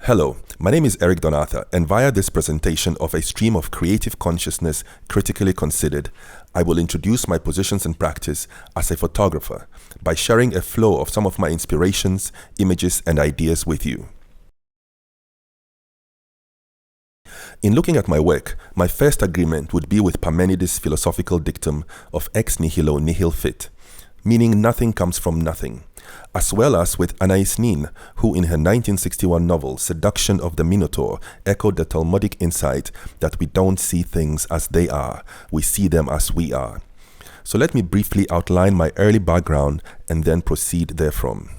Hello, my name is Eric Donatha, and via this presentation of a stream of creative consciousness critically considered, I will introduce my positions and practice as a photographer by sharing a flow of some of my inspirations, images, and ideas with you. In looking at my work, my first agreement would be with Parmenides' philosophical dictum of ex nihilo nihil fit, meaning nothing comes from nothing, as well as with Anais Nin, who in her 1961 novel Seduction of the Minotaur echoed the Talmudic insight that we don't see things as they are, we see them as we are. So let me briefly outline my early background and then proceed therefrom.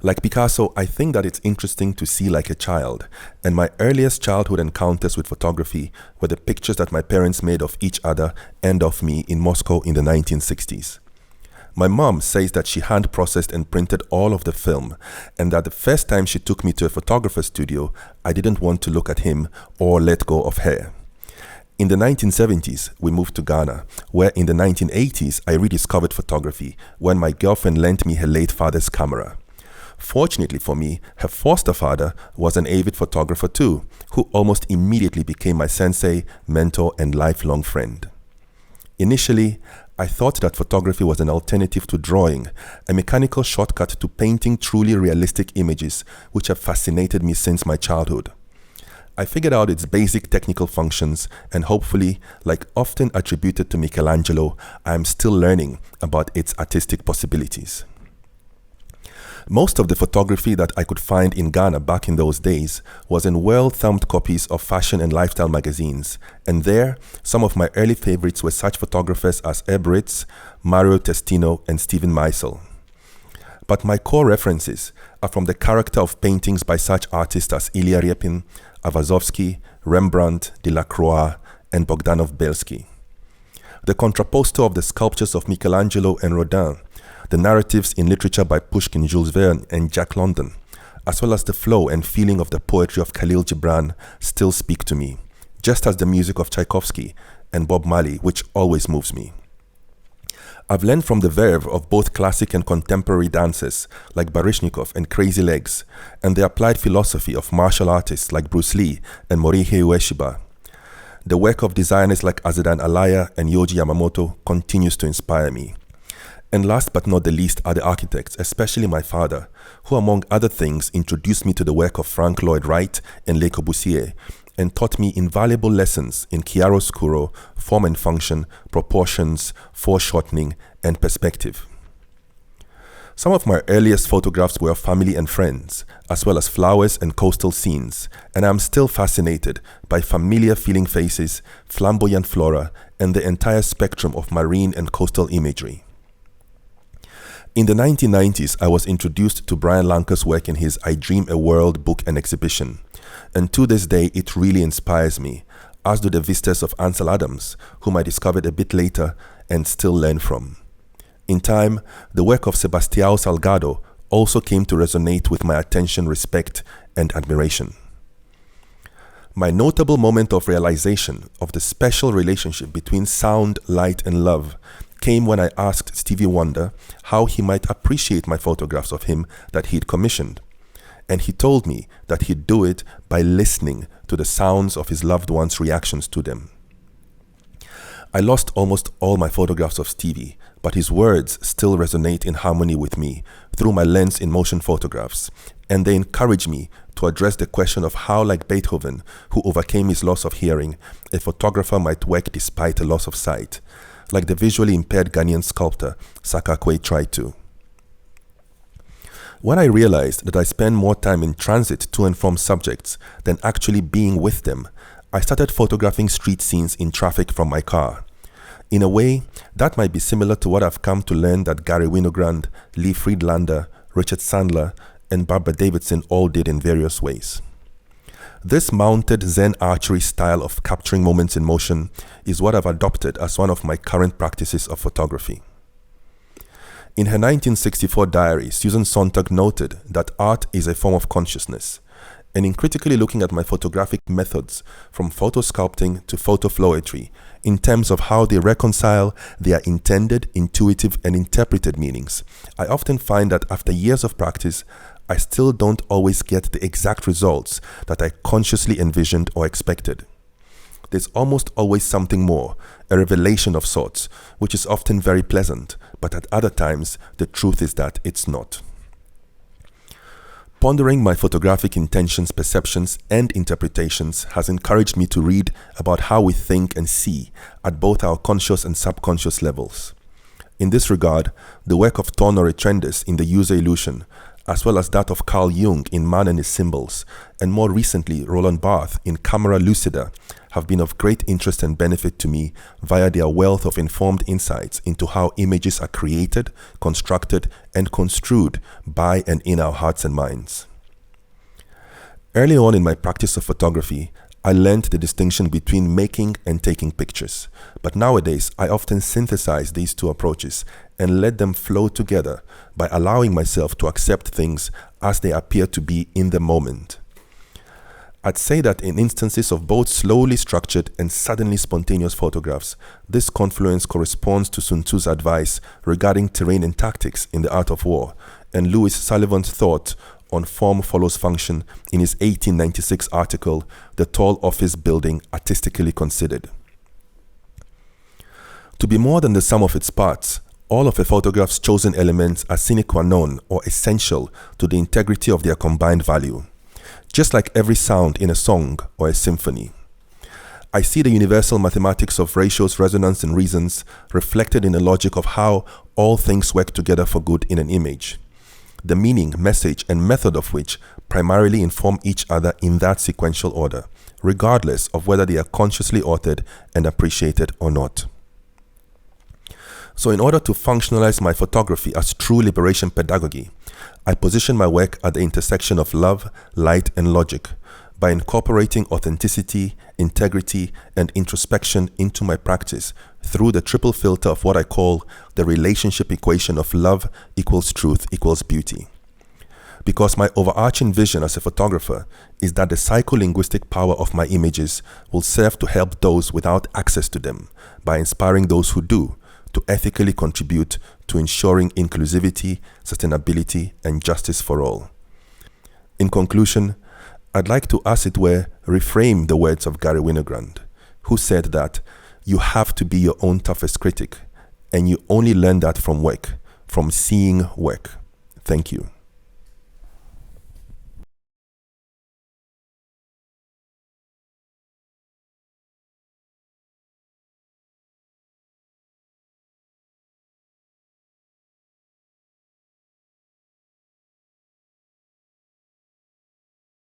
Like Picasso, I think that it's interesting to see like a child, and my earliest childhood encounters with photography were the pictures that my parents made of each other and of me in Moscow in the 1960s. My mom says that she hand-processed and printed all of the film, and that the first time she took me to a photographer's studio, I didn't want to look at him or let go of her. In the 1970s, we moved to Ghana, where in the 1980s, I rediscovered photography when my girlfriend lent me her late father's camera. Fortunately for me, her foster father was an avid photographer too, who almost immediately became my sensei, mentor, and lifelong friend. Initially, I thought that photography was an alternative to drawing, a mechanical shortcut to painting truly realistic images which have fascinated me since my childhood. I figured out its basic technical functions, and hopefully, like often attributed to Michelangelo, I am still learning about its artistic possibilities. Most of the photography that I could find in Ghana back in those days was in well-thumbed copies of fashion and lifestyle magazines, and there, some of my early favorites were such photographers as Herb Ritts, Mario Testino, and Steven Meisel. But my core references are from the character of paintings by such artists as Ilya Repin, Awazowski, Rembrandt, Delacroix, and Bogdanov-Bielsky. The contrapposto of the sculptures of Michelangelo and Rodin, the narratives in literature by Pushkin, Jules Verne, and Jack London, as well as the flow and feeling of the poetry of Khalil Gibran still speak to me, just as the music of Tchaikovsky and Bob Marley, which always moves me. I've learned from the verve of both classic and contemporary dancers like Baryshnikov and Crazy Legs, and the applied philosophy of martial artists like Bruce Lee and Morihei Ueshiba. The work of designers like Azedan Alaya and Yohji Yamamoto continues to inspire me. And last but not the least are the architects, especially my father, who among other things introduced me to the work of Frank Lloyd Wright and Le Corbusier, and taught me invaluable lessons in chiaroscuro, form and function, proportions, foreshortening, and perspective. Some of my earliest photographs were of family and friends, as well as flowers and coastal scenes, and I'm still fascinated by familiar feeling faces, flamboyant flora, and the entire spectrum of marine and coastal imagery. In the 1990s, I was introduced to Brian Lanker's work in his I Dream a World book and exhibition, and to this day it really inspires me, as do the vistas of Ansel Adams, whom I discovered a bit later and still learn from. In time, the work of Sebastião Salgado also came to resonate with my attention, respect, and admiration. My notable moment of realization of the special relationship between sound, light, and love came when I asked Stevie Wonder how he might appreciate my photographs of him that he'd commissioned. And he told me that he'd do it by listening to the sounds of his loved ones' reactions to them. I lost almost all my photographs of Stevie, but his words still resonate in harmony with me through my lens in motion photographs, and they encourage me to address the question of how, like Beethoven, who overcame his loss of hearing, a photographer might work despite a loss of sight, like the visually impaired Ghanaian sculptor Sakakwe tried to. When I realized that I spend more time in transit to and from subjects than actually being with them, I started photographing street scenes in traffic from my car. In a way, that might be similar to what I've come to learn that Gary Winogrand, Lee Friedlander, Richard Sandler, and Barbara Davidson all did in various ways. This mounted Zen archery style of capturing moments in motion is what I've adopted as one of my current practices of photography. In her 1964 diary, Susan Sontag noted that art is a form of consciousness, and in critically looking at my photographic methods from photo sculpting to photo flowetry in terms of how they reconcile their intended, intuitive, and interpreted meanings, I often find that after years of practice, I still don't always get the exact results that I consciously envisioned or expected. There's almost always something more, a revelation of sorts, which is often very pleasant, but at other times, the truth is that it's not. Pondering my photographic intentions, perceptions, and interpretations has encouraged me to read about how we think and see at both our conscious and subconscious levels. In this regard, the work of Tornore Trendis in The User Illusion, as well as that of Carl Jung in Man and His Symbols, and more recently Roland Barthes in Camera Lucida, have been of great interest and benefit to me via their wealth of informed insights into how images are created, constructed, and construed by and in our hearts and minds. Early on in my practice of photography, I learned the distinction between making and taking pictures, but nowadays I often synthesize these two approaches and let them flow together by allowing myself to accept things as they appear to be in the moment. I'd say that in instances of both slowly structured and suddenly spontaneous photographs, this confluence corresponds to Sun Tzu's advice regarding terrain and tactics in The Art of War, and Louis Sullivan's thought on form follows function in his 1896 article, The Tall Office Building Artistically Considered. To be more than the sum of its parts, all of a photograph's chosen elements are sine qua non or essential to the integrity of their combined value. Just like every sound in a song or a symphony. I see the universal mathematics of ratios, resonance, and reasons reflected in the logic of how all things work together for good in an image. The meaning, message, and method of which primarily inform each other in that sequential order, regardless of whether they are consciously authored and appreciated or not. So in order to functionalize my photography as true liberation pedagogy, I position my work at the intersection of love, light, and logic by incorporating authenticity, integrity, and introspection into my practice through the triple filter of what I call the relationship equation of love equals truth equals beauty. Because my overarching vision as a photographer is that the psycholinguistic power of my images will serve to help those without access to them by inspiring those who do, to ethically contribute to ensuring inclusivity, sustainability, and justice for all. In conclusion, I'd like to, as it were, reframe the words of Gary Winogrand, who said that you have to be your own toughest critic, and you only learn that from work, from seeing work. Thank you.